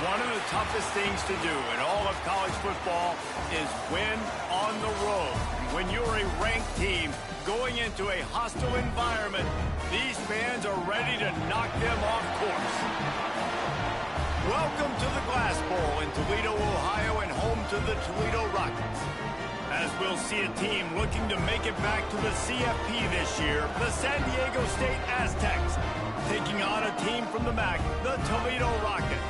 One of the toughest things to do in all of college football is win on the road. When you're a ranked team going into a hostile environment, these fans are ready to knock them off course. Welcome to the Glass Bowl in Toledo, Ohio, and home to the Toledo Rockets. As we'll see a team looking to make it back to the CFP this year, the San Diego State Aztecs, taking on a team from the MAC, the Toledo Rockets.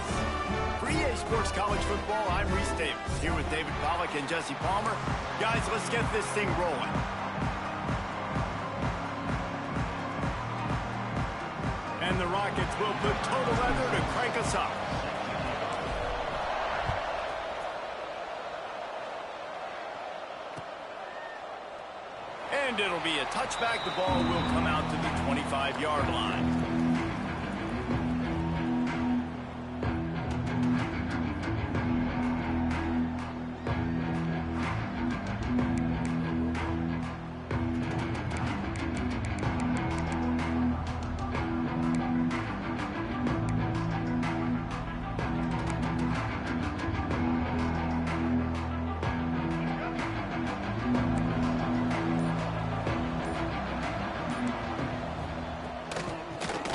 For EA Sports College Football, I'm Reese Davis, here with David Pollack and Jesse Palmer. Guys, let's get this thing rolling. And the Rockets will put total leather to crank us up. And it'll be a touchback. The ball will come out to the 25-yard line.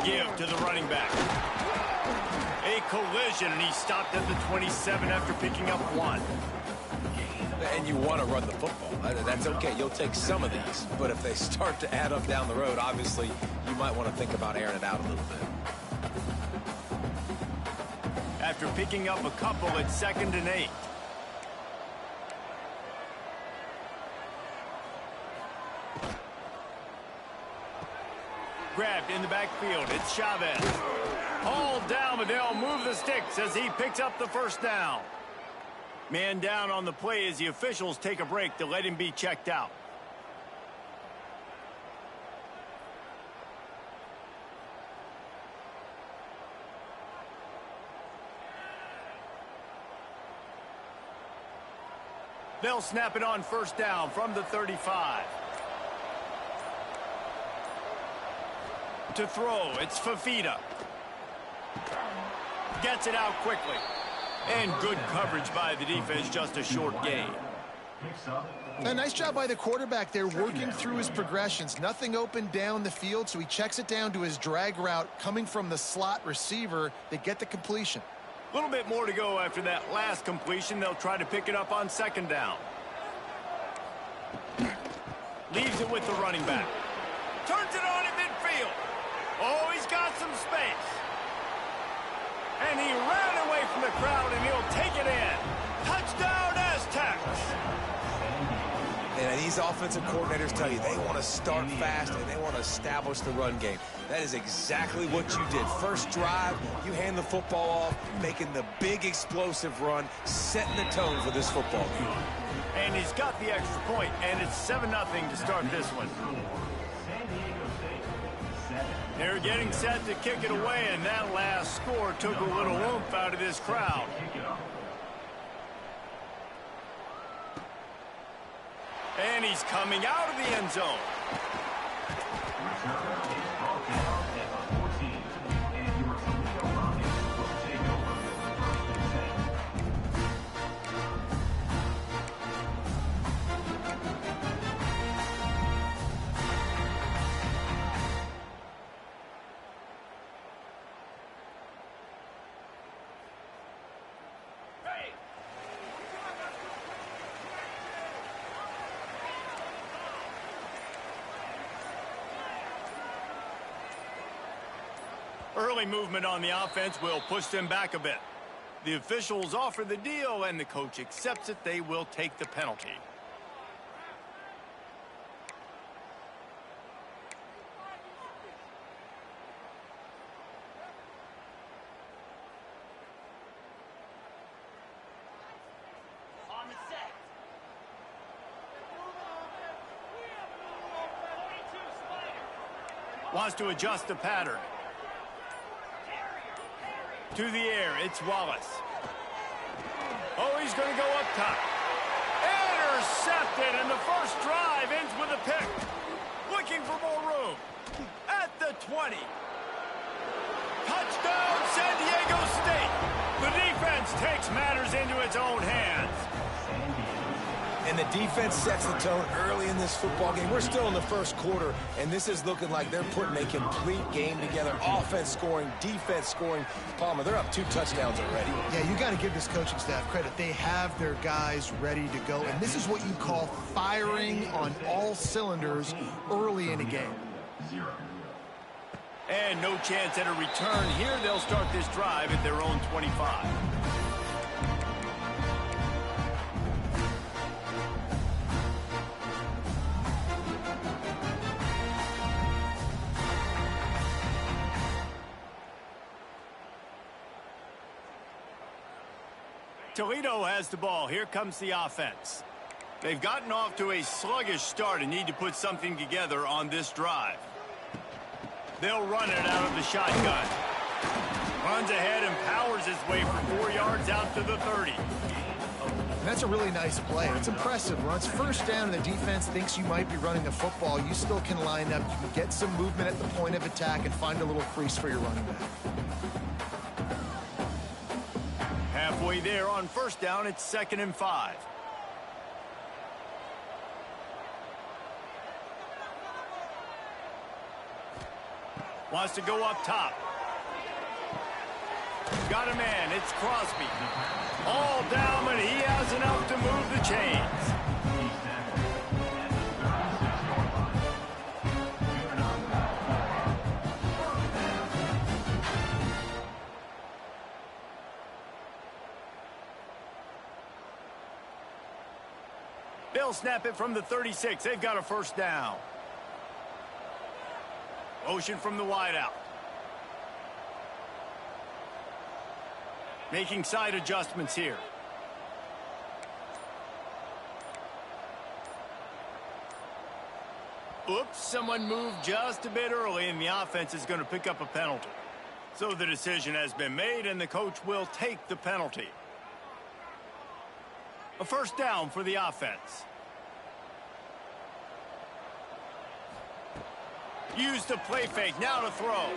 Give to the running back. A collision, and he stopped at the 27 after picking up one. And you want to run the football. That's okay. You'll take some of these. But if they start to add up down the road, obviously, you might want to think about airing it out a little bit. After picking up a couple, it's 2nd and 8. Grabbed in the backfield. It's Chavez. Hauled down, but they'll move the sticks as he picks up the first down. Man down on the play as the officials take a break to let him be checked out. They'll snap it on first down from the 35. To throw, it's Fafita. Gets it out quickly. And good coverage by the defense, just a short gain. A nice job by the quarterback there, working through his progressions. Nothing open down the field, so he checks it down to his drag route coming from the slot receiver. They get the completion. A little bit more to go after that last completion. They'll try to pick it up on 2nd down. Leaves it with the running back. Turns it on in midfield. Oh, he's got some space. And he ran away from the crowd, and he'll take it in. Touchdown, Aztecs. And these offensive coordinators tell you they want to start fast and they want to establish the run game. That is exactly what you did. First drive, you hand the football off, making the big explosive run, setting the tone for this football game. And he's got the extra point, and it's 7-0 to start this one. They're getting set to kick it away, and that last score took a little oomph out of this crowd. And he's coming out of the end zone. Early movement on the offense will push them back a bit. The officials offer the deal, and the coach accepts it. They will take the penalty. Wants to adjust the pattern. To the air, it's Wallace. Oh, he's going to go up top. Intercepted, and the first drive ends with a pick. Looking for more room. At the 20. Touchdown, San Diego State. The defense offense takes matters into its own hands. And the defense sets the tone early in this football game. We're still in the first quarter, and this is looking like they're putting a complete game together. Offense scoring, defense scoring. Palmer, they're up 2 touchdowns already. Yeah, you got to give this coaching staff credit. They have their guys ready to go, and this is what you call firing on all cylinders early in a game. And no chance at a return here. They'll start this drive at their own 25. Toledo has the ball. Here comes the offense. They've gotten off to a sluggish start and need to put something together on this drive. They'll run it out of the shotgun. Runs ahead and powers his way for 4 yards out to the 30. And that's a really nice play. It's impressive. Runs first down and the defense thinks you might be running a football. You still can line up. You can get some movement at the point of attack and find a little crease for your running back. Halfway there on first down, it's 2nd and 5. Wants to go up top. Got a man, it's Crosby. All down, but he has enough to move the chains. They'll snap it from the 36. They've got a first down. Motion from the wideout. Making side adjustments here. Oops, someone moved just a bit early, and the offense is going to pick up a penalty. So the decision has been made, and the coach will take the penalty. A first down for the offense. Use the play fake, now to throw.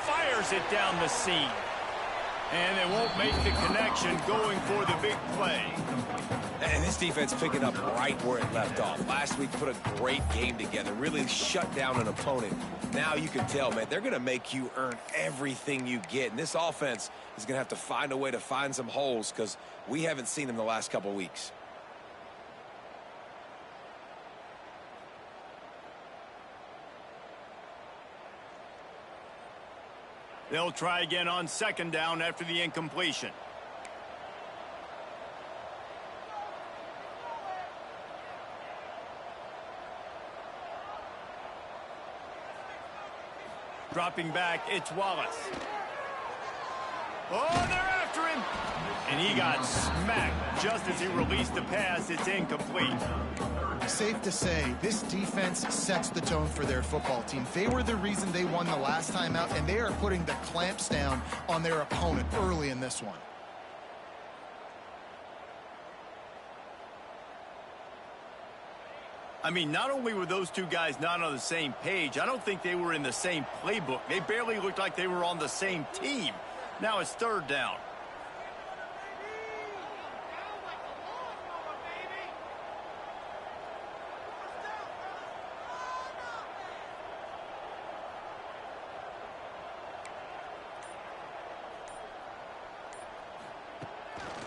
Fires it down the seam. And they won't make the connection going for the big play. And this defense picking up right where it left off. Last week put a great game together, really shut down an opponent. Now you can tell, man, they're going to make you earn everything you get. And this offense is going to have to find a way to find some holes because we haven't seen them the last couple weeks. They'll try again on 2nd down after the incompletion. Dropping back, it's Wallace. Oh, they're after him! And he got smacked just as he released the pass. It's incomplete. Safe to say, this defense sets the tone for their football team. They were the reason they won the last time out, and they are putting the clamps down on their opponent early in this one. I mean, not only were those two guys not on the same page, I don't think they were in the same playbook. They barely looked like they were on the same team. Now it's 3rd down.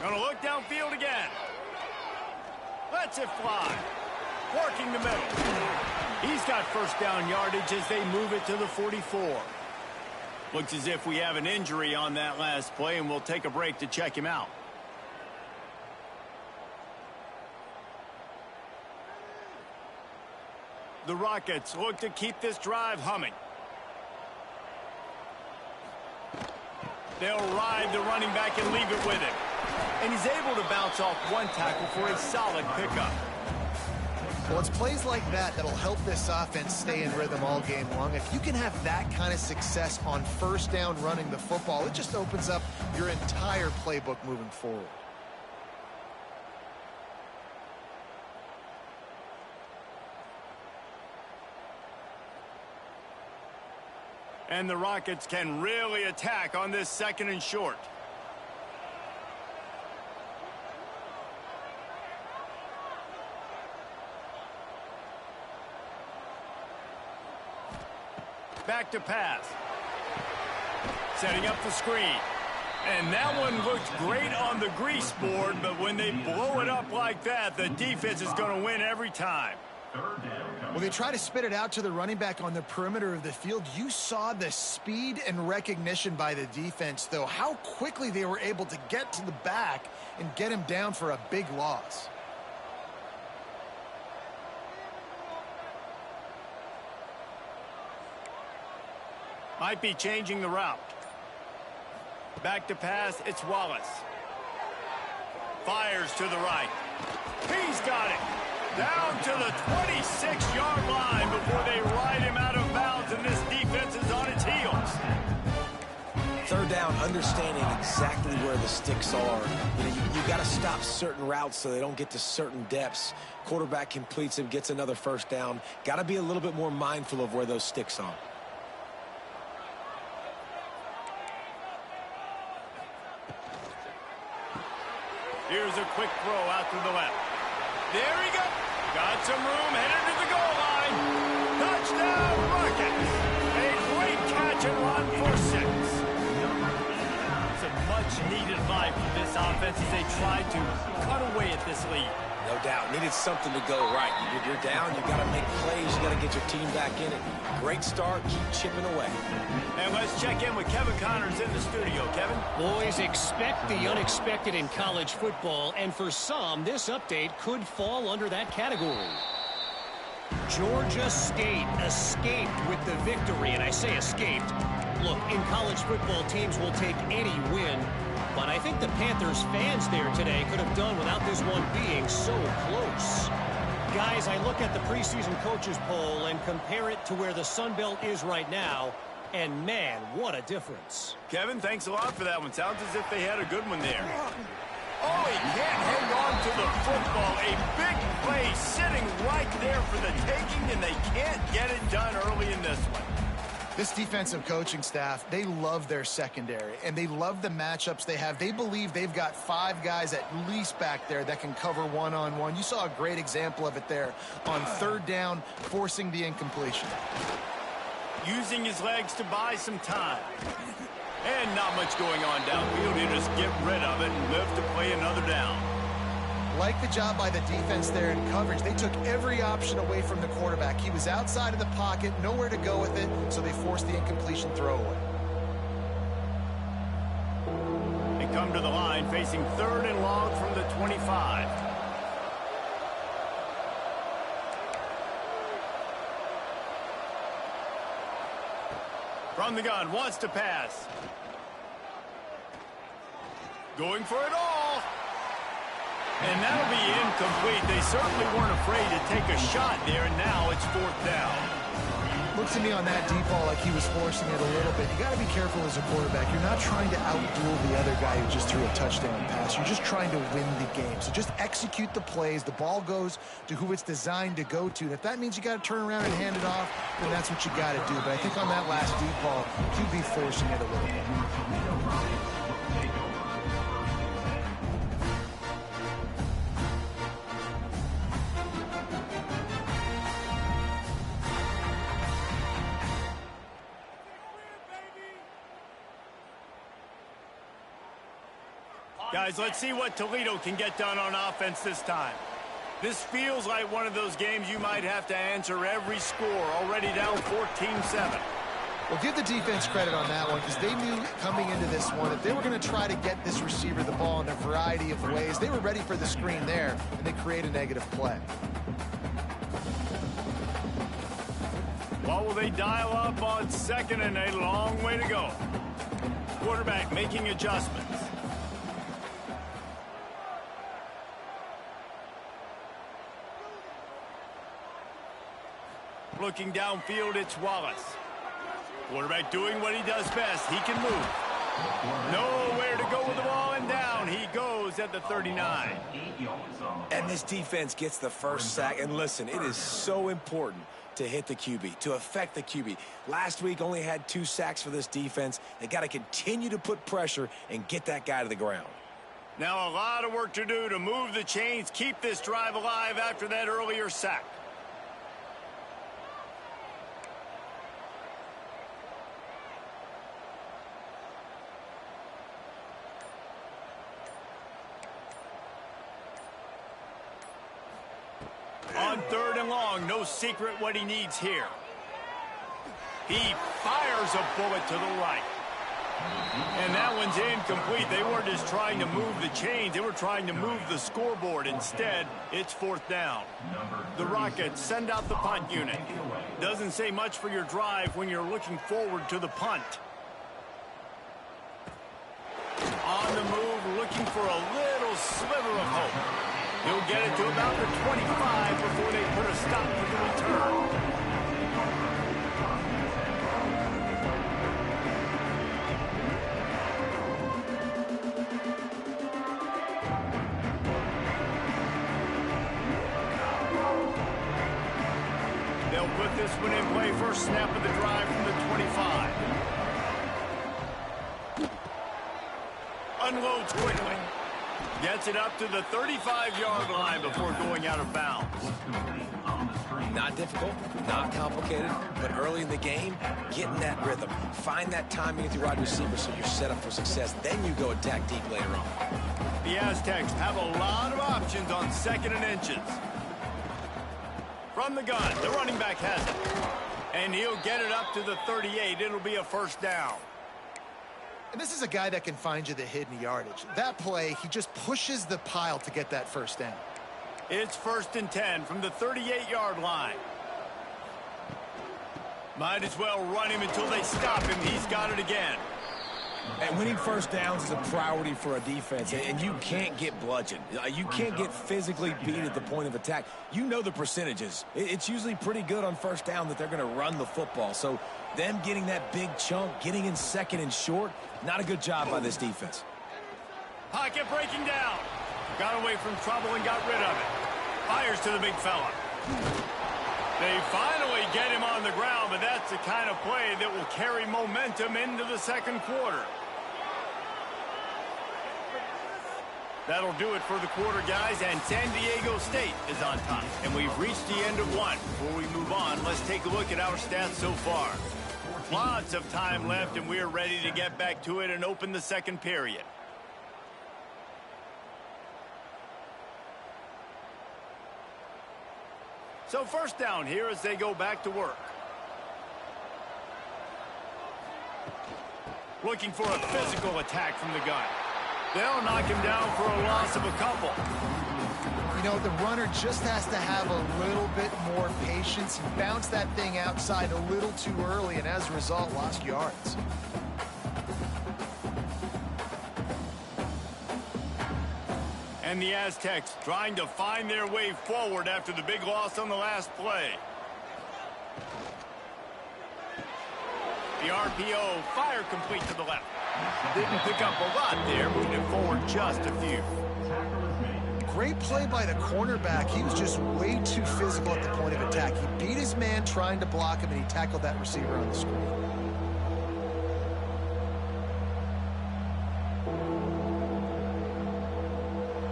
Gonna look downfield again. Lets it fly. Working the middle. He's got first down yardage as they move it to the 44. Looks as if we have an injury on that last play, and we'll take a break to check him out. The Rockets look to keep this drive humming. They'll ride the running back and leave it with him. And he's able to bounce off one tackle for a solid pickup. Well, it's plays like that that'll help this offense stay in rhythm all game long. If you can have that kind of success on first down running the football, it just opens up your entire playbook moving forward. And the Rockets can really attack on this 2nd and short. back to pass. Setting up the screen. And that one looked great on the grease board, but when they blow it up like that, the defense is going to win every time. Well, they try to spit it out to the running back on the perimeter of the field. You saw the speed and recognition by the defense, though, how quickly they were able to get to the back and get him down for a big loss. Might be changing the route. Back to pass, it's Wallace. Fires to the right. He's got it. Down to the 26-yard line before they ride him out of bounds, and this defense is on its heels. Third down, understanding exactly where the sticks are. You got to stop certain routes so they don't get to certain depths. Quarterback completes him, gets another first down. Got to be a little bit more mindful of where those sticks are. Here's a quick throw out to the left. There he goes. Got some room, headed to the goal line. Touchdown, Rockets. A great catch and run for 6. It's a much-needed life for this offense as they try to cut away at this lead. No doubt. Needed something to go right. You're down. You got to make plays. You got to get your team back in it. Great start. Keep chipping away. And let's check in with Kevin Connors in the studio. Kevin? Boys, expect the unexpected in college football, and for some, this update could fall under that category. Georgia State escaped with the victory, and I say escaped. Look, in college football, teams will take any win, but I think the Panthers fans there today could have done without this one being so close. Guys, I look at the preseason coaches poll and compare it to where the Sun Belt is right now, and man, what a difference. Kevin, thanks a lot for that one. Sounds as if they had a good one there. Oh, he can't hang on to the football. A big play sitting right there for the taking, and they can't get it done early in this one. This defensive coaching staff, they love their secondary, and they love the matchups they have. They believe they've got 5 guys at least back there that can cover one-on-one. You saw a great example of it there on third down, forcing the incompletion. Using his legs to buy some time. And not much going on downfield. He'll just get rid of it and live to play another down. Like the job by the defense there in coverage. They took every option away from the quarterback. He was outside of the pocket, nowhere to go with it, so they forced the incompletion throwaway. They come to the line facing 3rd and long from the 25. From the gun, wants to pass. Going for it all. And that'll be incomplete. They certainly weren't afraid to take a shot there, and now it's 4th down. Looked to me on that deep ball like he was forcing it a little bit. You got to be careful as a quarterback. You're not trying to outduel the other guy who just threw a touchdown pass. You're just trying to win the game. So just execute the plays. The ball goes to who it's designed to go to. And if that means you got to turn around and hand it off, then that's what you got to do. But I think on that last deep ball, QB forcing it a little bit. Guys, let's see what Toledo can get done on offense this time. This feels like one of those games you might have to answer every score. Already down 14-7. Well, give the defense credit on that one because they knew coming into this one that they were going to try to get this receiver the ball in a variety of ways. They were ready for the screen there, and they create a negative play. What will they dial up on 2nd and a long way to go? Quarterback making adjustments. Looking downfield, it's Wallace. Quarterback doing what he does best. He can move. Nowhere to go with the ball, and down he goes at the 39. And this defense gets the first sack. And listen, it is so important to hit the QB, to affect the QB. Last week only had 2 sacks for this defense. They got to continue to put pressure and get that guy to the ground. Now a lot of work to do to move the chains, keep this drive alive after that earlier sack. On 3rd and long, no secret what he needs here. He fires a bullet to the right. And that one's incomplete. They weren't just trying to move the chains. They were trying to move the scoreboard. Instead, it's 4th down. The Rockets send out the punt unit. Doesn't say much for your drive when you're looking forward to the punt. On the move, looking for a little sliver of hope. He'll get it to about the 25 before they put a stop to the return. They'll put this one in play. First snap of the drive from the 25. Unloads quickly. Gets it up to the 35-yard line before going out of bounds. Not difficult, not complicated, but early in the game, getting that rhythm. Find that timing with your wide receiver so you're set up for success. Then you go attack deep later on. The Aztecs have a lot of options on 2nd and inches. From the gun, the running back has it. And he'll get it up to the 38. It'll be a first down. And this is a guy that can find you the hidden yardage. That play, he just pushes the pile to get that first down. It's 1st and 10 from the 38-yard line. Might as well run him until they stop him. He's got it again. And winning first downs is a priority for a defense, and you can't get bludgeoned. You can't get physically beat at the point of attack. You know the percentages. It's usually pretty good on first down that they're going to run the football. So them getting that big chunk, getting in 2nd and short, not a good job by this defense. Pocket breaking down. Got away from trouble and got rid of it. Fires to the big fella. They finally get him on the ground, but that's the kind of play that will carry momentum into the 2nd quarter. That'll do it for the quarter, guys, and San Diego State is on top. And we've reached the end of one. Before we move on, let's take a look at our stats so far. Lots of time left, and we're ready to get back to it and open the 2nd period. So first down here as they go back to work. Looking for a physical attack from the gun. They'll knock him down for a loss of a couple. You know, the runner just has to have a little bit more patience. He bounced that thing outside a little too early, and as a result, lost yards. And the Aztecs trying to find their way forward after the big loss on the last play. The RPO, fire complete to the left. Didn't pick up a lot there, moved it forward just a few. Great play by the cornerback. He was just way too physical at the point of attack. He beat his man trying to block him, and he tackled that receiver on the screen.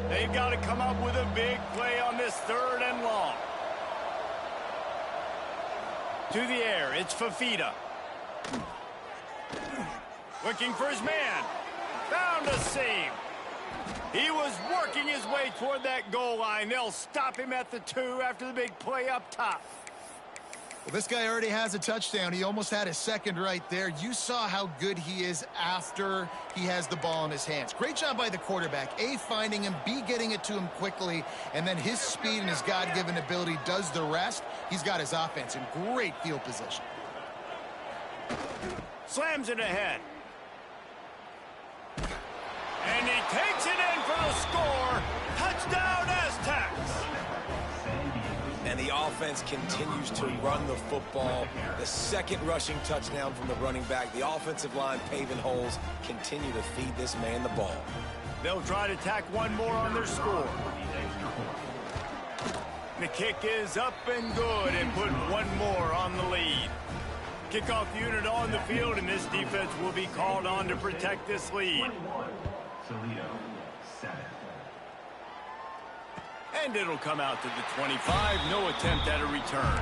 They've got to come up with a big play on this 3rd and long. To the air, it's Fafita. Looking for his man. Found a seam. He was working his way toward that goal line. They'll stop him at the 2 after the big play up top. Well, this guy already has a touchdown. He almost had his 2nd right there. You saw how good he is after he has the ball in his hands. Great job by the quarterback. A, finding him, B, getting it to him quickly, and then his speed and his God-given ability does the rest. He's got his offense in great field position. Slams it ahead. And he takes it in for the score. Touchdown, Aztecs. And the offense continues to run the football. The 2nd rushing touchdown from the running back. The offensive line paving holes. Continue to feed this man the ball. They'll try to tack one more on their score. The kick is up and good and put one more on the lead. Kickoff unit on the field, and this defense will be called on to protect this lead. Toledo, 7. And it'll come out to the 25. No attempt at a return.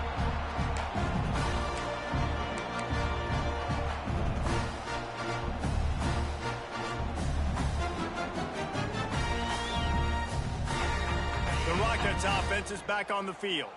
The Rockets offense is back on the field.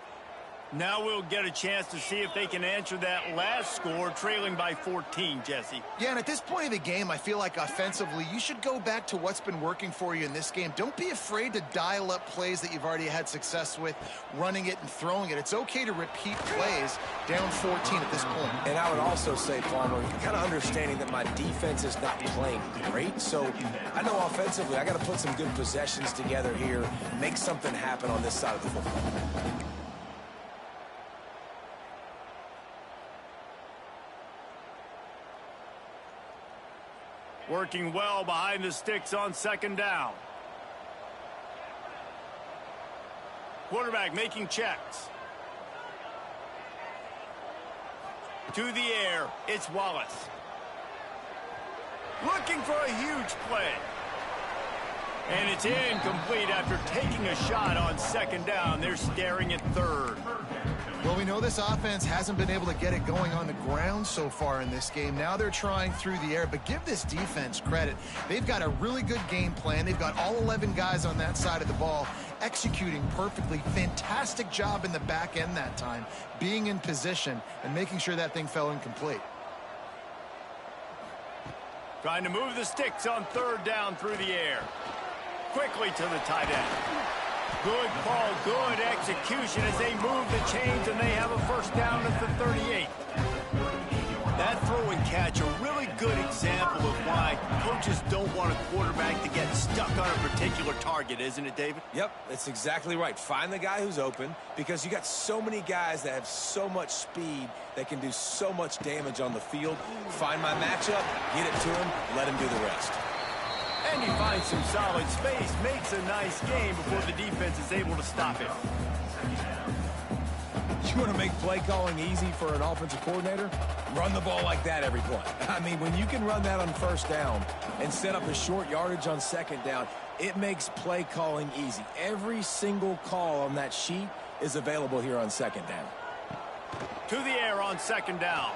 Now we'll get a chance to see if they can answer that last score, trailing by 14, Jesse. Yeah, and at this point of the game, I feel like offensively, you should go back to what's been working for you in this game. Don't be afraid to dial up plays that you've already had success with, running it and throwing it. It's okay to repeat plays down 14 at this point. And I would also say, Palmer, kind of understanding that my defense is not playing great, so I know offensively I got to put some good possessions together here, make something happen on this side of the football. Working well behind the sticks on second down. Quarterback making checks. To the air, it's Wallace. Looking for a huge play. And it's incomplete after taking a shot on second down. They're staring at third. Well, we know this offense hasn't been able to get it going on the ground so far in this game. Now they're trying through the air, but give this defense credit. They've got a really good game plan. They've got all 11 guys on that side of the ball executing perfectly. Fantastic job in the back end that time, being in position and making sure that thing fell incomplete. Trying to move the sticks on third down through the air. Quickly to the tight end. Good call, good execution as they move the chains, and they have a first down at the 38. That throw and catch, a really good example of why coaches don't want a quarterback to get stuck on a particular target, isn't it, David? Yep, that's exactly right. Find the guy who's open, because you got so many guys that have so much speed that can do so much damage on the field. Find my matchup, get it to him, let him do the rest. And he finds some solid space, makes a nice game before the defense is able to stop him. You want to make play calling easy for an offensive coordinator? Run the ball like that every play. I mean, when you can run that on first down and set up a short yardage on second down, it makes play calling easy. Every single call on that sheet is available here on second down. To the air on second down.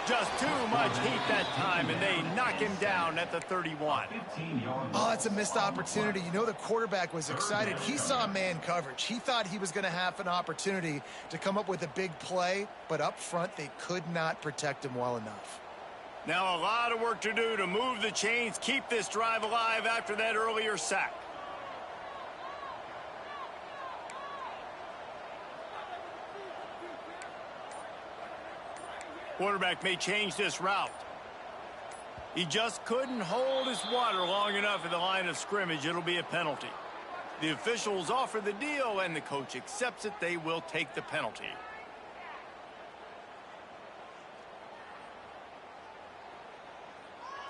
Just too much heat that time, and they knock him down at the 31. Oh, it's a missed opportunity. You know, the quarterback was excited. He saw man coverage. He thought he was going to have an opportunity to come up with a big play, but up front, they could not protect him well enough. Now a lot of work to do to move the chains, keep this drive alive after that earlier sack. Quarterback may change this route. He just couldn't hold his water long enough at the line of scrimmage. It'll be a penalty. The officials offer the deal, and the coach accepts it. They will take the penalty.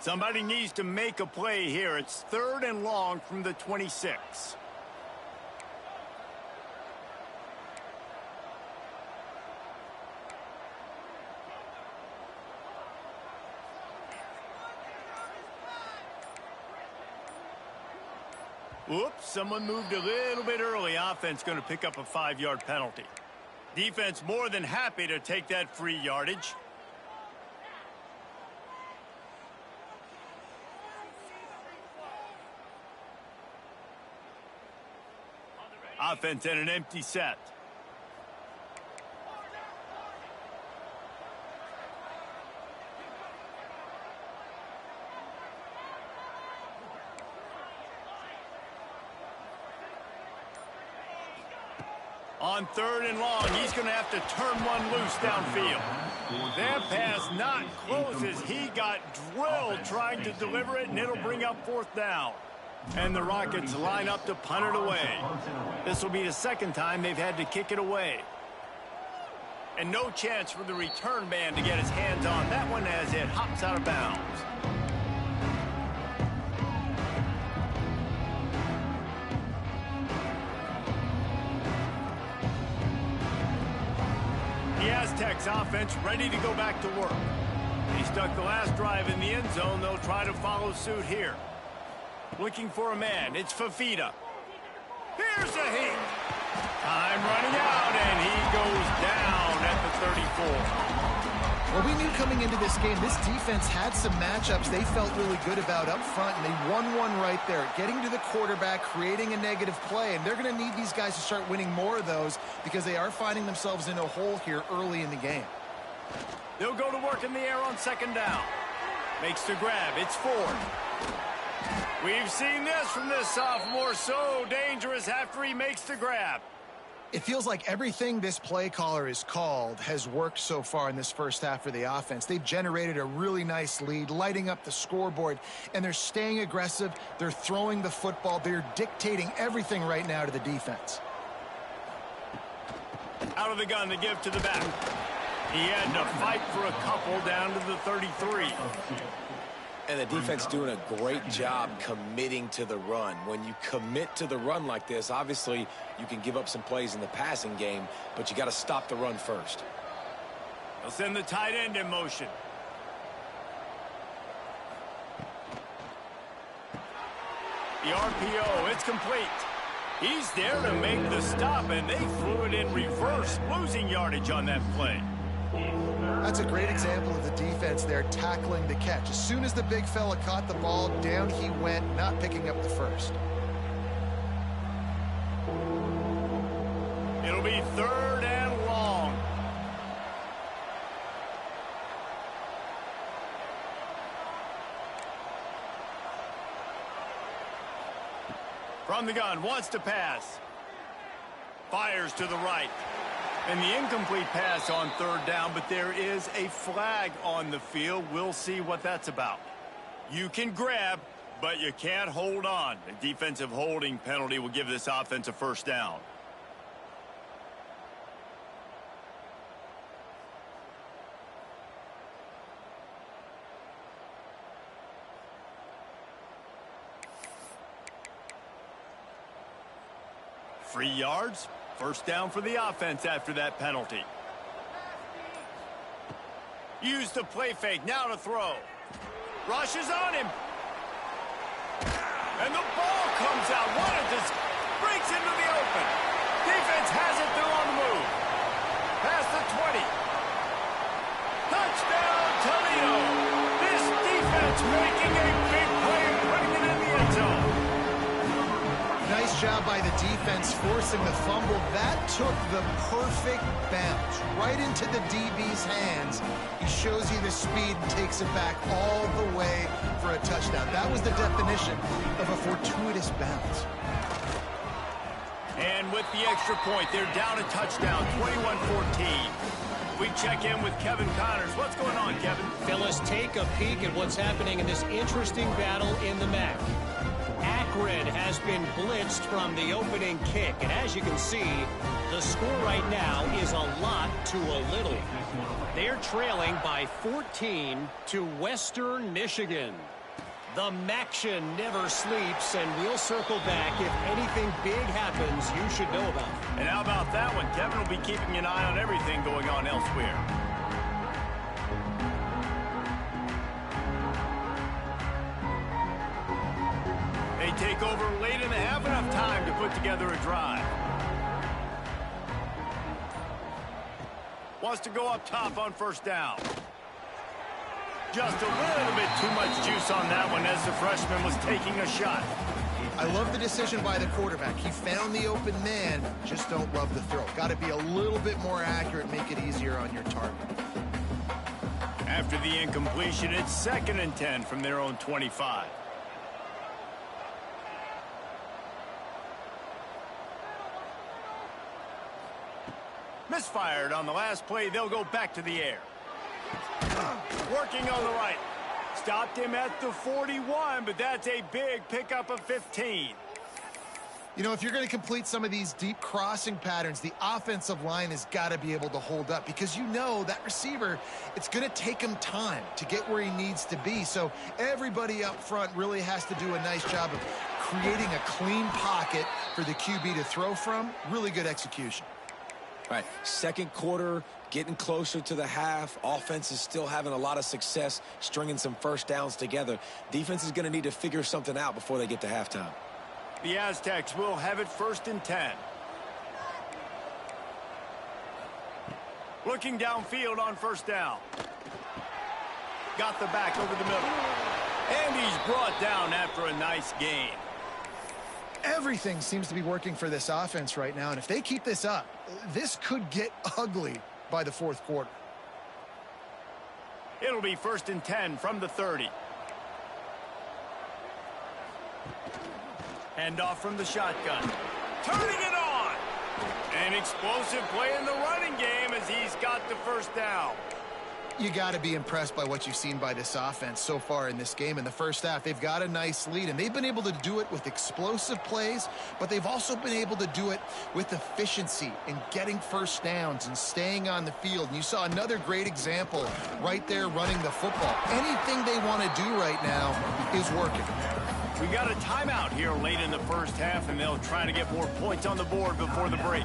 Somebody needs to make a play here. It's third and long from the 26. Oops, someone moved a little bit early. Offense going to pick up a 5-yard penalty. Defense more than happy to take that free yardage. Offense in an empty set. On third and long, he's going to have to turn one loose downfield. That pass not close as he got drilled trying to deliver it, and it'll bring up fourth down. And the Rockets line up to punt it away. This will be the second time they've had to kick it away. And no chance for the return man to get his hands on that one as it hops out of bounds. The Aztecs offense ready to go back to work. He stuck the last drive in the end zone. They'll try to follow suit here. Looking for a man. It's Fafita. Here's a hit. Time running out, and he goes down at the 34. Well, we knew coming into this game, this defense had some matchups they felt really good about up front, and they won one right there, getting to the quarterback, creating a negative play, and they're going to need these guys to start winning more of those because they are finding themselves in a hole here early in the game. They'll go to work in the air on second down. Makes the grab. It's Ford. We've seen this from this sophomore, so dangerous after he makes the grab. It feels like everything this play caller has called has worked so far in this first half for the offense. They've generated a really nice lead, lighting up the scoreboard, and they're staying aggressive. They're throwing the football. They're dictating everything right now to the defense. Out of the gun to give to the back. He had to fight for a couple down to the 33. And the defense doing a great job committing to the run. When you commit to the run like this, obviously you can give up some plays in the passing game, but you got to stop the run first. They'll send the tight end in motion. The RPO, it's complete. He's there to make the stop, and they threw it in reverse, losing yardage on that play. That's a great example of the defense there tackling the catch. As soon as the big fella caught the ball, down he went, not picking up the first. It'll be third and long. From the gun, wants to pass. Fires to the right. And the incomplete pass on third down, but there is a flag on the field. We'll see what that's about. You can grab, but you can't hold on. A defensive holding penalty will give this offense a first down. Free yards. First down for the offense after that penalty. Use the play fake. Now to throw. Rushes on him. And the ball comes out. What a breaks into the open. Defense has it. They're on the move. Past the 20. Touchdown, Toledo. This defense making a big play and putting it in the end zone. Nice job by the defense forcing the fumble. That took the perfect bounce right into the DB's hands. He shows you the speed and takes it back all the way for a touchdown. That was the definition of a fortuitous bounce. And with the extra point, they're down a touchdown, 21-14. We check in with Kevin Connors. What's going on, Kevin? Fellas, take a peek at what's happening in this interesting battle in the MAC. Akron has been blitzed from the opening kick, and as you can see, the score right now is a lot to a little. They're trailing by 14 to Western Michigan. The MACtion never sleeps, and we'll circle back if anything big happens you should know about. And how about that one? Kevin will be keeping an eye on everything going on elsewhere. They take over late and they have enough time to put together a drive. Wants to go up top on first down. Just a little bit too much juice on that one as the freshman was taking a shot. I love the decision by the quarterback. He found the open man, just don't love the throw. Got to be a little bit more accurate, make it easier on your target. After the incompletion, it's 2nd and 10 from their own 25. Misfired on the last play. They'll go back to the air. Working on the right. Stopped him at the 41, but that's a big pickup of 15. You know, if you're going to complete some of these deep crossing patterns, the offensive line has got to be able to hold up because you know that receiver, it's going to take him time to get where he needs to be. So everybody up front really has to do a nice job of creating a clean pocket for the QB to throw from. Really good execution. All right, second quarter, getting closer to the half. Offense is still having a lot of success stringing some first downs together. Defense is going to need to figure something out before they get to halftime. The Aztecs will have it 1st and 10. Looking downfield on first down. got the back over the middle. And he's brought down after a nice gain. Everything seems to be working for this offense right now, and if they keep this up, this could get ugly by the fourth quarter. It'll be 1st and 10 from the 30. Hand off from the shotgun. Turning it on. An explosive play in the running game as he's got the first down. You got to be impressed by what you've seen by this offense so far in this game. In the first half, they've got a nice lead, and they've been able to do it with explosive plays, but they've also been able to do it with efficiency and getting first downs and staying on the field. And you saw another great example right there running the football. Anything they want to do right now is working. We got a timeout here late in the first half, and they'll try to get more points on the board before the break.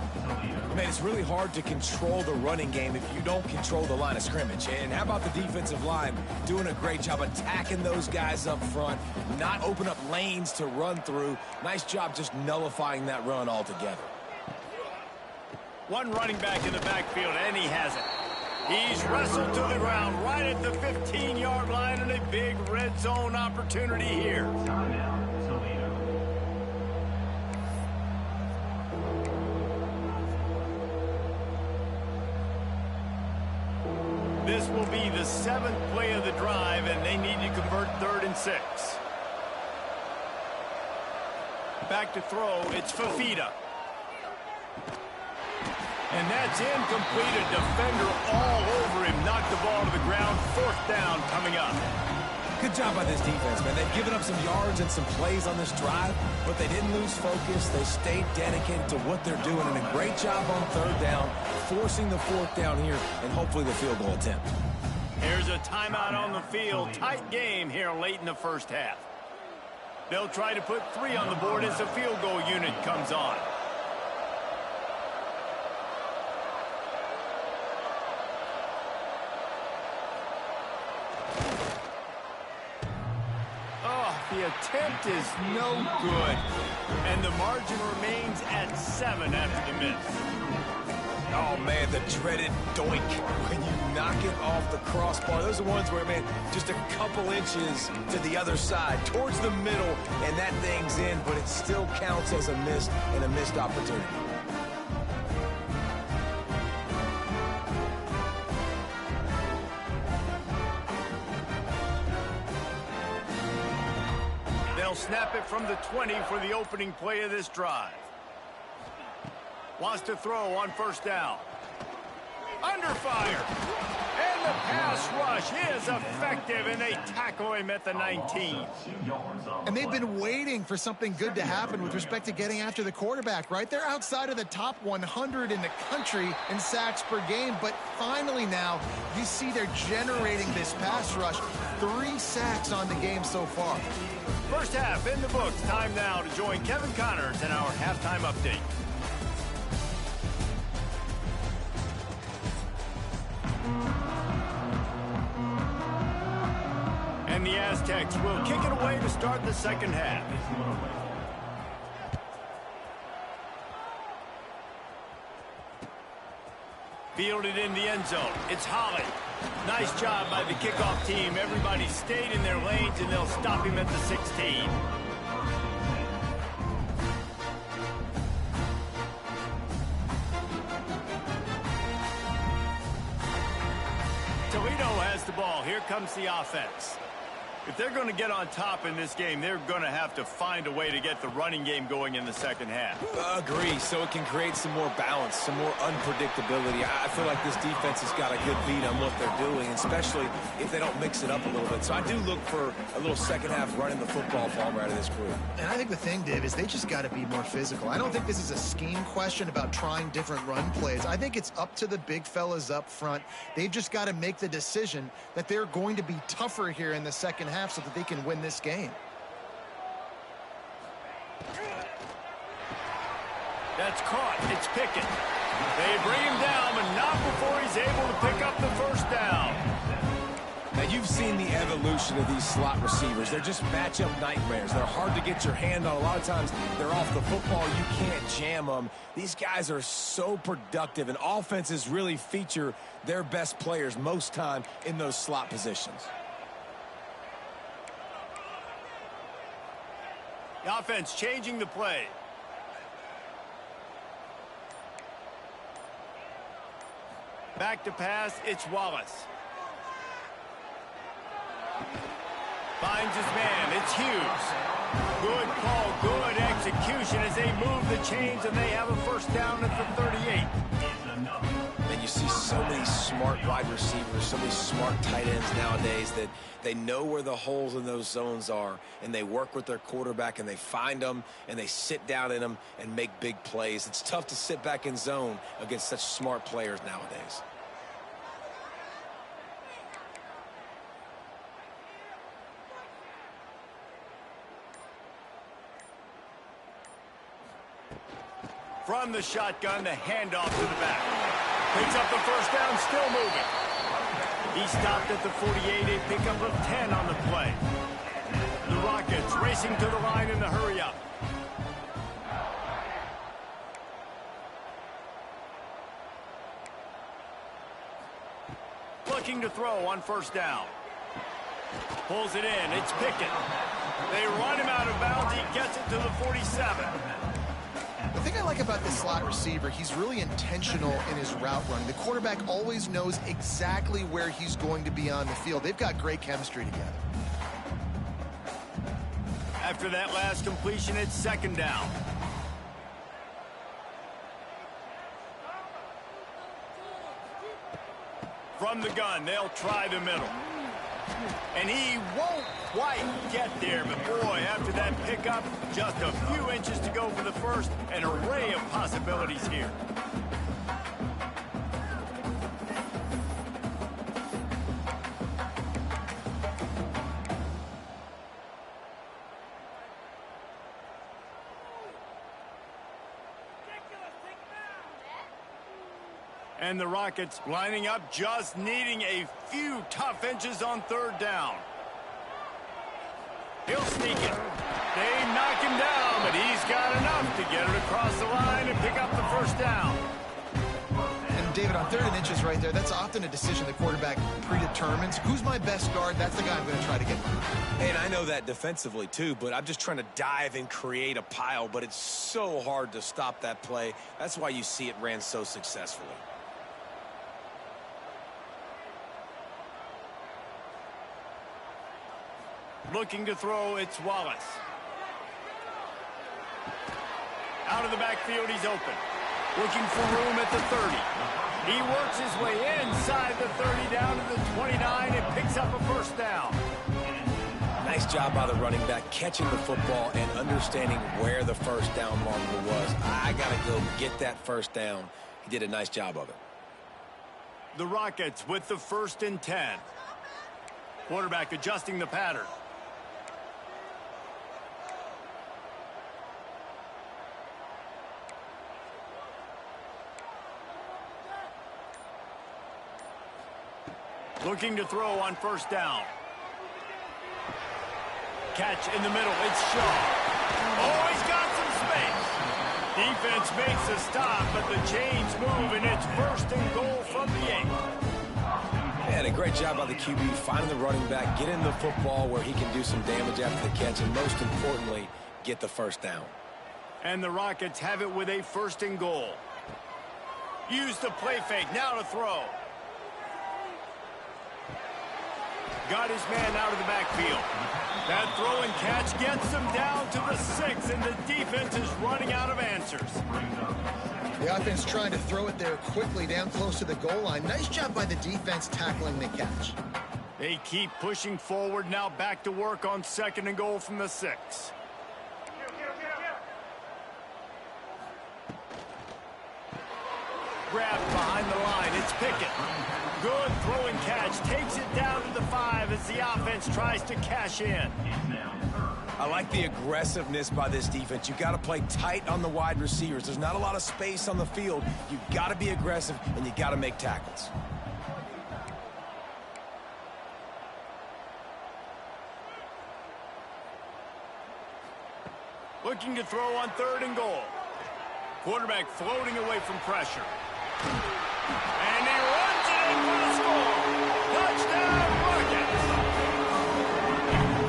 Man, it's really hard to control the running game if you don't control the line of scrimmage. And how about the defensive line doing a great job attacking those guys up front, not open up lanes to run through. Nice job just nullifying that run altogether. One running back in the backfield, and he has it. He's wrestled to the ground right at the 15-yard line, and a big red zone opportunity here. Timeout, Toledo. This will be the 7th play of the drive, and they need to convert 3rd and 6. Back to throw, it's Fafita. And that's incomplete. A defender all over him. Knocked the ball to the ground. 4th down coming up. Good job by this defense, man. They've given up some yards and some plays on this drive, but they didn't lose focus. They stayed dedicated to what they're doing, and a great job on 3rd down, forcing the 4th down here, and hopefully the field goal attempt. Here's a timeout on the field. Tight game here late in the first half. They'll try to put 3 on the board as the field goal unit comes on. The attempt is no good, and the margin remains at 7 after the miss. Oh, man, the dreaded doink when you knock it off the crossbar. Those are ones where, man, just a couple inches to the other side, towards the middle, and that thing's in, but it still counts as a miss and a missed opportunity. Snap it from the 20 for the opening play of this drive. Wants to throw on 1st down. Under fire. And the pass rush is effective, and they tackle him at the 19. And they've been waiting for something good to happen with respect to getting after the quarterback, right? They're outside of the top 100 in the country in sacks per game, but finally now you see they're generating this pass rush. 3 sacks on the game so far. First half in the books. Time now to join Kevin Connors in our halftime update. And the Aztecs will kick it away to start the second half. Fielded in the end zone. It's Holly. Nice job by the kickoff team. Everybody stayed in their lanes, and they'll stop him at the 16. Toledo has the ball. Here comes the offense. If they're going to get on top in this game, they're going to have to find a way to get the running game going in the second half. Agree, so it can create some more balance, some more unpredictability. I feel like this defense has got a good beat on what they're doing, especially if they don't mix it up a little bit. So I do look for a little second half running the football form out of this group. And I think the thing, Dave, is they just got to be more physical. I don't think this is a scheme question about trying different run plays. I think it's up to the big fellas up front. They've just got to make the decision that they're going to be tougher here in the second half so that they can win this game. That's caught. It's Pickett. They bring him down, but not before he's able to pick up the first down. Now, you've seen the evolution of these slot receivers. They're just matchup nightmares. They're hard to get your hand on. A lot of times, they're off the football. You can't jam them. These guys are so productive, and offenses really feature their best players most time in those slot positions. The offense changing the play. Back to pass, it's Wallace. Finds his man, it's Hughes. Good call, good execution as they move the chains and they have a first down at the 38. And you see so many smart wide receivers, so many smart tight ends nowadays that they know where the holes in those zones are, and they work with their quarterback, and they find them, and they sit down in them and make big plays. It's tough to sit back in zone against such smart players nowadays. From the shotgun, the handoff to the back. Picks up the first down, still moving. He stopped at the 48, a pickup of 10 on the play. The Rockets racing to the line in the hurry-up. Looking to throw on first down. Pulls it in, it's Pickett. They run him out of bounds, he gets it to the 47. The thing I like about this slot receiver, he's really intentional in his route running. The quarterback always knows exactly where he's going to be on the field. They've got great chemistry together. After that last completion, it's second down. From the gun, they'll try the middle. And he won't quite get there, but boy, after that pickup, just a few inches to go for the first, an array of possibilities here. And the Rockets lining up, just needing a few tough inches on third down. He'll sneak it. They knock him down, but he's got enough to get it across the line and pick up the first down. And David, on third and inches right there, that's often a decision the quarterback predetermines. Who's my best guard? That's the guy I'm going to try to get through. And I know that defensively too, but I'm just trying to dive and create a pile, but it's so hard to stop that play. That's why you see it ran so successfully. Looking to throw, it's Wallace. Out of the backfield, he's open. Looking for room at the 30. He works his way inside the 30 down to the 29 and picks up a first down. Nice job by the running back, catching the football and understanding where the first down marker was. I got to go get that first down. He did a nice job of it. The Rockets with the 1st and 10. Quarterback adjusting the pattern. Looking to throw on first down. Catch in the middle. It's Shaw. Oh, he's got some space. Defense makes a stop, but the chains move, and it's 1st and goal from the 8. And a great job by the QB finding the running back, getting the football where he can do some damage after the catch, and most importantly, get the first down. And the Rockets have it with a 1st and goal. Use the play fake. Now to throw. Got his man out of the backfield. That throw and catch gets him down to the 6, and the defense is running out of answers. The offense trying to throw it there quickly down close to the goal line. Nice job by the defense tackling the catch. They keep pushing forward, now back to work on 2nd and goal from the 6. Grabbed behind the line, it's Pickett. Good throw and catch, takes it down to the 5 as the offense tries to cash in. I like the aggressiveness by this defense. You got to play tight on the wide receivers. There's not a lot of space on the field. You got to be aggressive, and you got to make tackles. Looking to throw on 3rd and goal. Quarterback floating away from pressure. And he runs it in for the score. Touchdown, Rockets.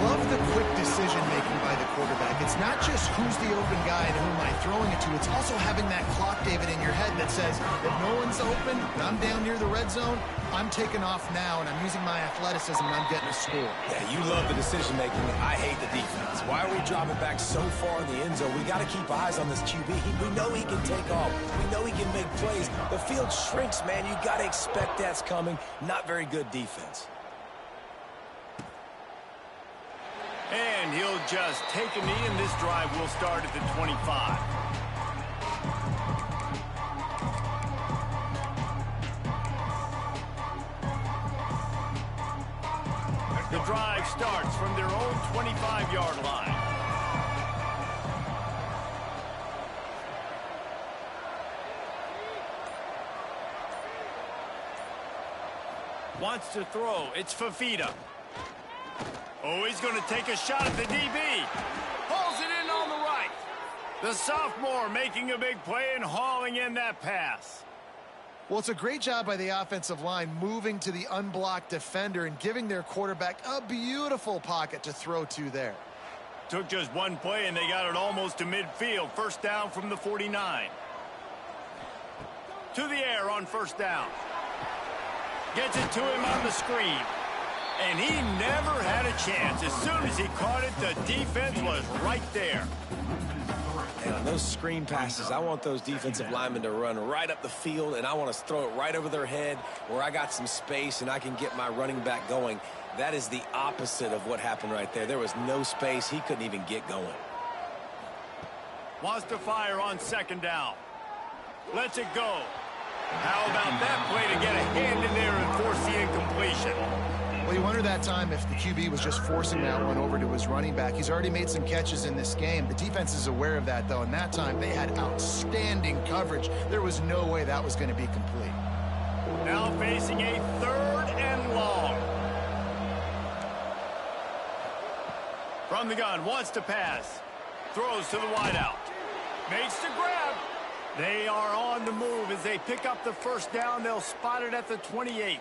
Love the quick decision-making by the quarterback. It's it's not just who's the open guy and who am I throwing it to. It's also having that clock, David, in your head that says, if no one's open, and I'm down near the red zone, I'm taking off now, and I'm using my athleticism, and I'm getting a score. Yeah, you love the decision-making. I hate the defense. Why are we dropping back so far in the end zone? We got to keep eyes on this QB. We know he can take off. We know he can make plays. The field shrinks, man. You got to expect that's coming. Not very good defense. And he'll just take a knee, and this drive will start at the 25. The drive starts from their own 25-yard line. Wants to throw. It's Fafita. Oh, he's going to take a shot at the DB. Pulls it in on the right. The sophomore making a big play and hauling in that pass. Well, it's a great job by the offensive line moving to the unblocked defender and giving their quarterback a beautiful pocket to throw to there. Took just one play, and they got it almost to midfield. First down from the 49. To the air on first down. Gets it to him on the screen. And he never had a chance. As soon as he caught it, the defense was right there. And on those screen passes, I want those defensive linemen to run right up the field, and I want to throw it right over their head where I got some space and I can get my running back going. That is the opposite of what happened right there. There was no space. He couldn't even get going. Wants to fire on second down. Lets it go. How about that play to get a hand in there and force the incompletion? Well, you wonder that time if the QB was just forcing that one over to his running back. He's already made some catches in this game. The defense is aware of that, though, and that time they had outstanding coverage. There was no way that was going to be complete. Now facing a third and long. From the gun, wants to pass. Throws to the wideout. Makes the grab. They are on the move as they pick up the first down. They'll spot it at the 28.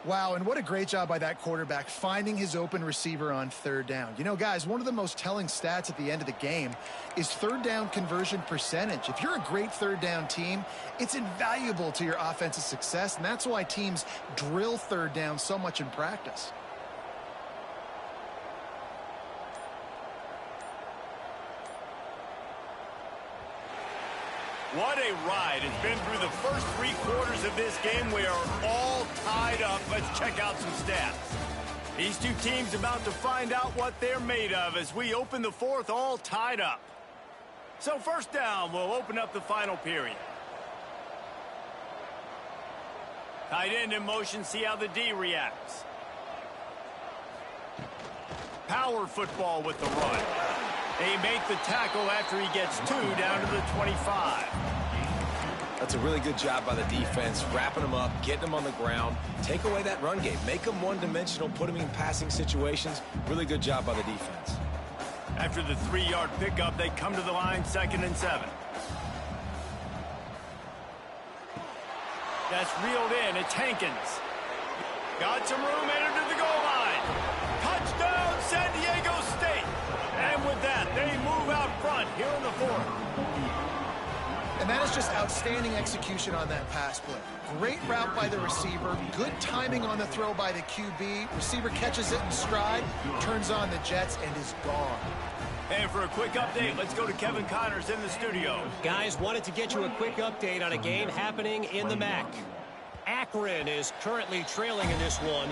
Wow, and what a great job by that quarterback finding his open receiver on third down. You know, guys, one of the most telling stats at the end of the game is third down conversion percentage. If you're a great third down team, it's invaluable to your offensive success, and that's why teams drill third down so much in practice. What a ride. It's been through the first 3 quarters of this game. We are all tied up. Let's check out some stats. These two teams about to find out what they're made of as we open the fourth all tied up. So first down, we'll open up the final period. Tight end in motion, see how the D reacts. Power football with the run. They make the tackle after he gets 2 down to the 25. That's a really good job by the defense, wrapping them up, getting them on the ground. Take away that run game. Make them one-dimensional, put them in passing situations. Really good job by the defense. After the 3-yard pickup, they come to the line, 2nd and 7. That's reeled in. It's Hankins. Got some room, entered to the goal line. Touchdown, San Diego State. And with that, they move out front here in the 4th. And that is just outstanding execution on that pass play. Great route by the receiver, good timing on the throw by the QB. Receiver catches it in stride, turns on the jets, and is gone. And for a quick update, let's go to Kevin Connors in the studio. Guys, wanted to get you a quick update on a game happening in the MAC. Akron is currently trailing in this one,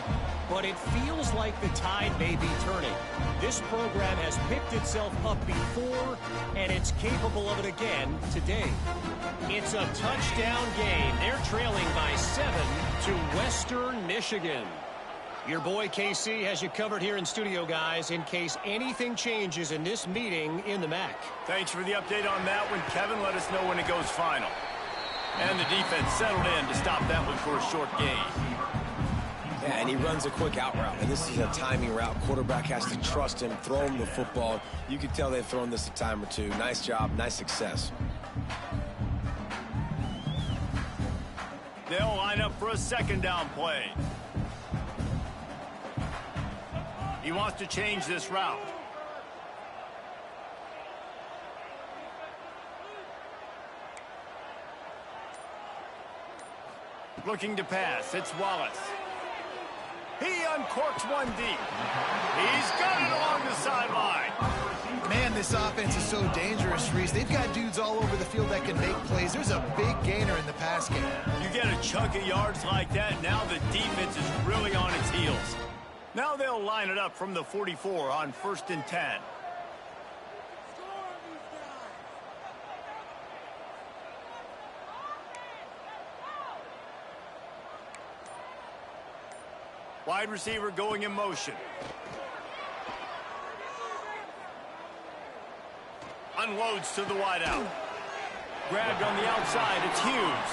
but it feels like the tide may be turning. This program has picked itself up before, and it's capable of it again today. It's a touchdown game. They're trailing by 7 to Western Michigan. Your boy KC has you covered here in studio, guys, in case anything changes in this meeting in the MAC. Thanks for the update on that one, Kevin. Let us know when it goes final. And the defense settled in to stop that one for a short gain. Yeah, and he runs a quick out route, and this is a timing route. Quarterback has to trust him, throw him the football. You can tell they've thrown this a time or two. Nice job, nice success. They'll line up for a 2nd down play. He wants to change this route. Looking to pass. It's Wallace. He uncorks one deep. He's got it along the sideline. Man, this offense is so dangerous, Reese. They've got dudes all over the field that can make plays. There's a big gainer in the pass game. You get a chunk of yards like that, now the defense is really on its heels. Now they'll line it up from the 44 on 1st and 10. Wide receiver going in motion. Unloads to the wideout. Grabbed on the outside, it's Hughes.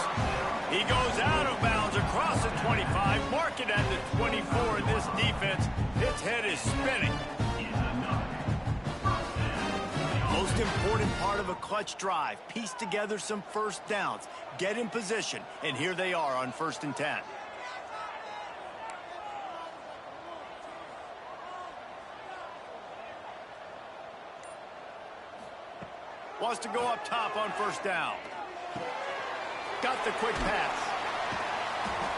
He goes out of bounds across the 25, mark it at the 24 in this defense. Its head is spinning. Most important part of a clutch drive, piece together some first downs, get in position, and here they are on 1st and 10. Wants to go up top on 1st down. Got the quick pass.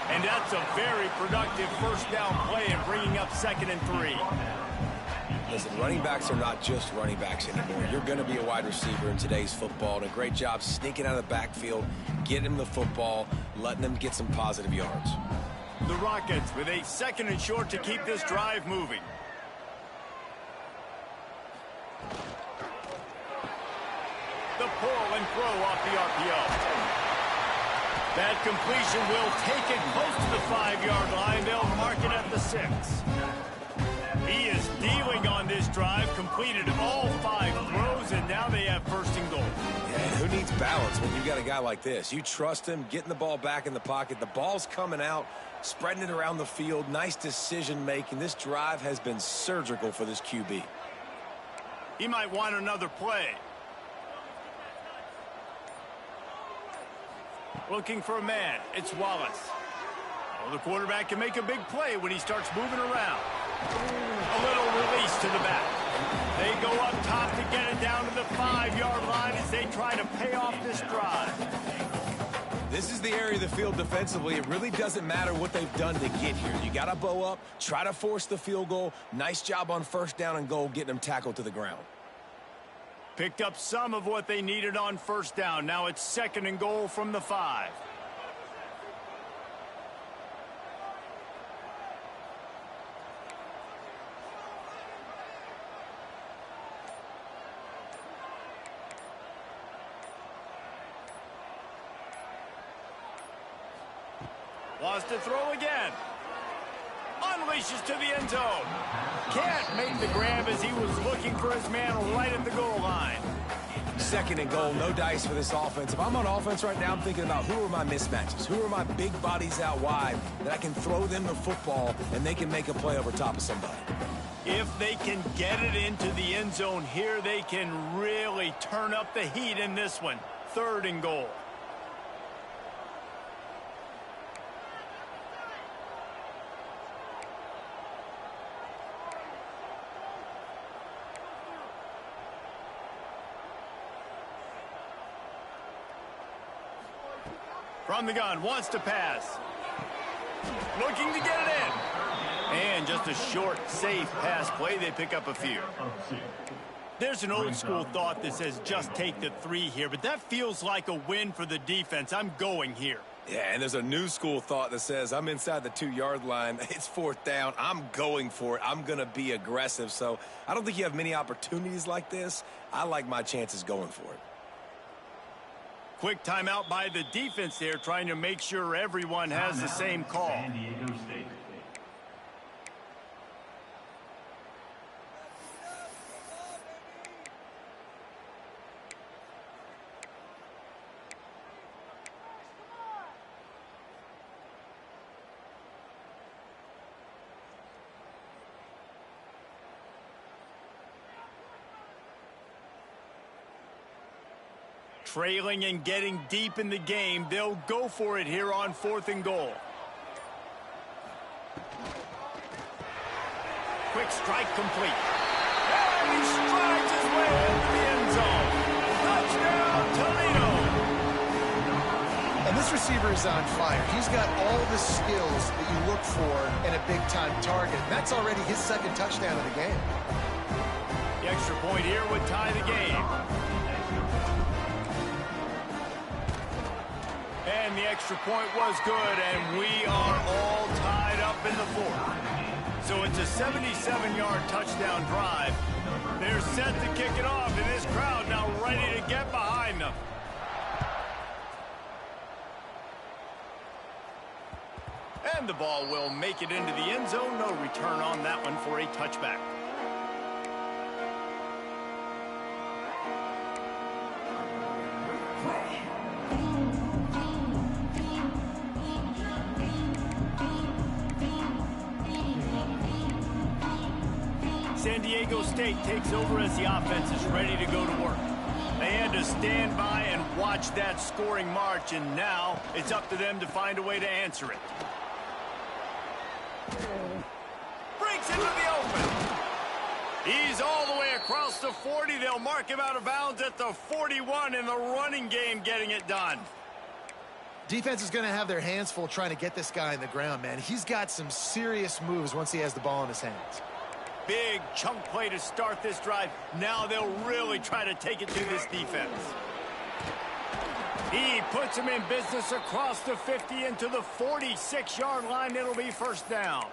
And that's a very productive 1st down play and bringing up 2nd and 3. Listen, running backs are not just running backs anymore. You're going to be a wide receiver in today's football, and a great job sneaking out of the backfield, getting him the football, letting him get some positive yards. The Rockets with a 2nd and short to keep this drive moving. The pull and throw off the RPO. That completion will take it close to the 5-yard line. They'll mark it at the 6. He is dealing on this drive, completed all 5 throws, and now they have 1st and goal. Yeah, and who needs balance when you got a guy like this? You trust him, getting the ball back in the pocket. The ball's coming out, spreading it around the field. Nice decision-making. This drive has been surgical for this QB. He might want another play. Looking for a man. It's Wallace. Well, the quarterback can make a big play when he starts moving around. A little release to the back. They go up top to get it down to the 5-yard line as they try to pay off this drive. This is the area of the field defensively. It really doesn't matter what they've done to get here. You got to bow up, try to force the field goal. Nice job on 1st down and goal, getting them tackled to the ground. Picked up some of what they needed on 1st down. Now it's 2nd and goal from the 5. Wants to throw again. Unleashes to the end zone. Can't make the grab as he was looking for his man right at the goal line. 2nd and goal, no dice for this offense. If I'm on offense right now, I'm thinking about who are my mismatches? Who are my big bodies out wide that I can throw them the football and they can make a play over top of somebody? If they can get it into the end zone here, they can really turn up the heat in this one. 3rd and goal. From the gun, wants to pass. Looking to get it in. And just a short, safe pass play. They pick up a few. There's an old school thought that says just take the 3 here, but that feels like a win for the defense. I'm going here. Yeah, and there's a new school thought that says I'm inside the 2-yard line. It's 4th down. I'm going for it. I'm going to be aggressive. So I don't think you have many opportunities like this. I like my chances going for it. Quick timeout by the defense there, trying to make sure everyone has the same call. San Diego State. Trailing and getting deep in the game, they'll go for it here on 4th and goal. Quick strike complete. And he strides his way into the end zone. Touchdown, Toledo. And This receiver is on fire. He's got all the skills that you look for in a big-time target. That's already his second touchdown of the game. The extra point here would tie the game. And the extra point was good, and we are all tied up in the fourth. So it's a 77-yard touchdown drive. They're set to kick it off, and this crowd now ready to get behind them. And the ball will make it into the end zone. No return on that one for a touchback. San Diego State takes over as the offense is ready to go to work. They had to stand by and watch that scoring march, and now it's up to them to find a way to answer it. Breaks into the open. He's all the way across the 40. They'll mark him out of bounds at the 41 in the running game, getting it done. Defense is going to have their hands full trying to get this guy in the ground, man. He's got some serious moves once he has the ball in his hands. Big chunk play to start this drive. Now they'll really try to take it to this defense. He puts him in business across the 50 into the 46-yard line. It'll be first down.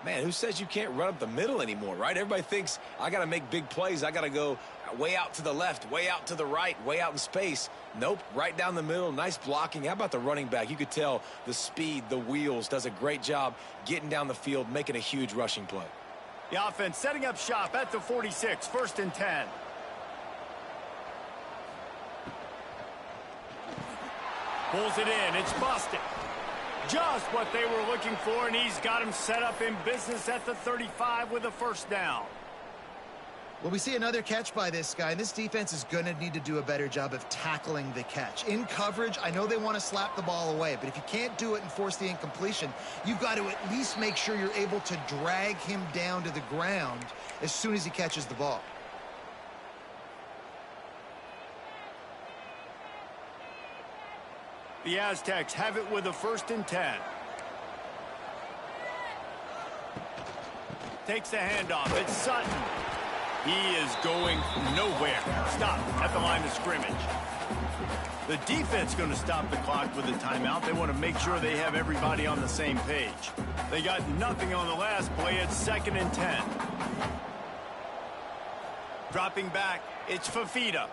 Man, who says you can't run up the middle anymore, right? Everybody thinks I got to make big plays. I got to go way out to the left, way out to the right, way out in space. Nope, right down the middle. Nice blocking. How about the running back? You could tell the speed, the wheels, does a great job getting down the field, making a huge rushing play. The offense setting up shop at the 46, 1st and 10. Pulls it in. It's busted. Just what they were looking for, and he's got him set up in business at the 35 with a first down. Well, we see another catch by this guy, and this defense is going to need to do a better job of tackling the catch. In coverage, I know they want to slap the ball away, but if you can't do it and force the incompletion, you've got to at least make sure you're able to drag him down to the ground as soon as he catches the ball. The Aztecs have it with a 1st and 10. Takes the handoff. It's Sutton. He is going nowhere. Stop at the line of scrimmage. The defense going to stop the clock with a timeout. They want to make sure they have everybody on the same page. They got nothing on the last play. It's 2nd and 10. Dropping back. It's Fafita.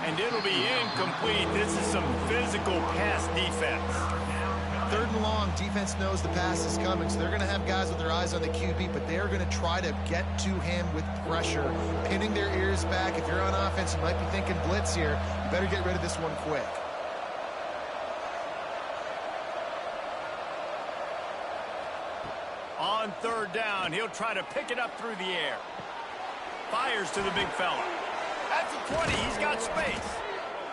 And it'll be incomplete. This is some physical pass defense. 3rd and long, defense knows the pass is coming, so they're going to have guys with their eyes on the QB, but they're going to try to get to him with pressure, pinning their ears back. If you're on offense, you might be thinking blitz here. You better get rid of this one quick. On 3rd down, he'll try to pick it up through the air. Fires to the big fella. That's a 20. He's got space.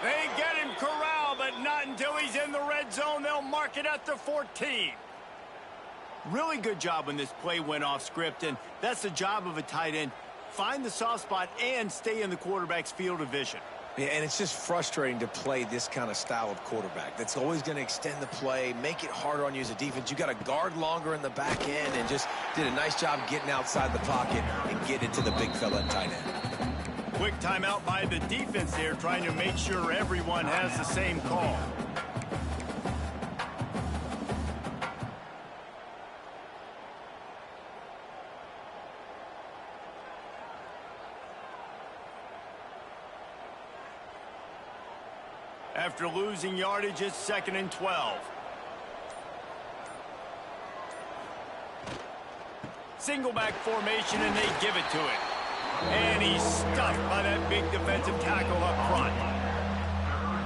They get him corralled, but not until he's in the red zone. They'll mark it at the 14. Really good job when this play went off script, and that's the job of a tight end. Find the soft spot and stay in the quarterback's field of vision. Yeah, and it's just frustrating to play this kind of style of quarterback. That's always going to extend the play, make it harder on you as a defense. You got to guard longer in the back end, and just did a nice job getting outside the pocket and getting it to the big fella at tight end. Quick timeout by the defense there, trying to make sure everyone has the same call. After losing yardage, it's 2nd and 12. Single back formation, and they give it to him. And he's stuffed by that big defensive tackle up front.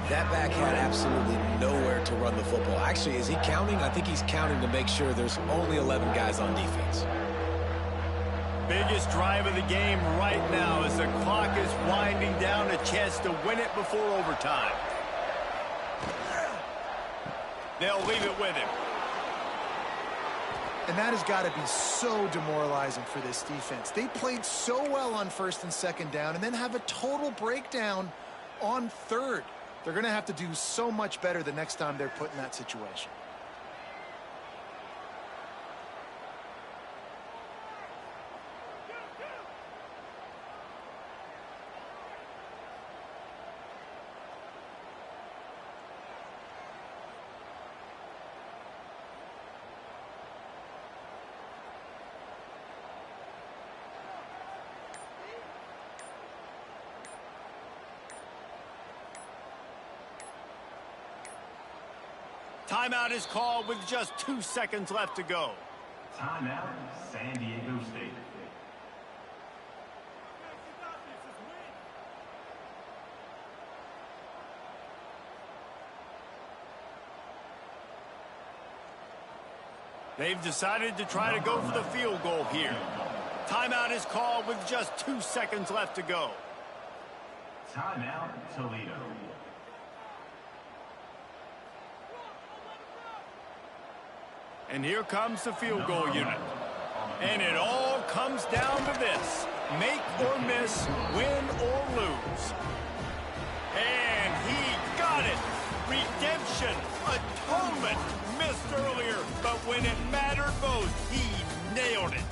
That back had absolutely nowhere to run the football. Actually, is he counting? I think he's counting to make sure there's only 11 guys on defense. Biggest drive of the game right now as the clock is winding down, a chance to win it before overtime. They'll leave it with him. And that has got to be so demoralizing for this defense. They played so well on 1st and 2nd down and then have a total breakdown on 3rd. They're going to have to do so much better the next time they're put in that situation. Timeout is called with just 2 seconds left to go. Timeout, San Diego State. They've decided to try to go for the field goal here. Timeout is called with just 2 seconds left to go. Timeout, Toledo. And here comes the field goal unit. And it all comes down to this. Make or miss, win or lose. And he got it. Redemption, atonement. Missed earlier, but when it mattered most, he nailed it.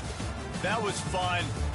That was fun.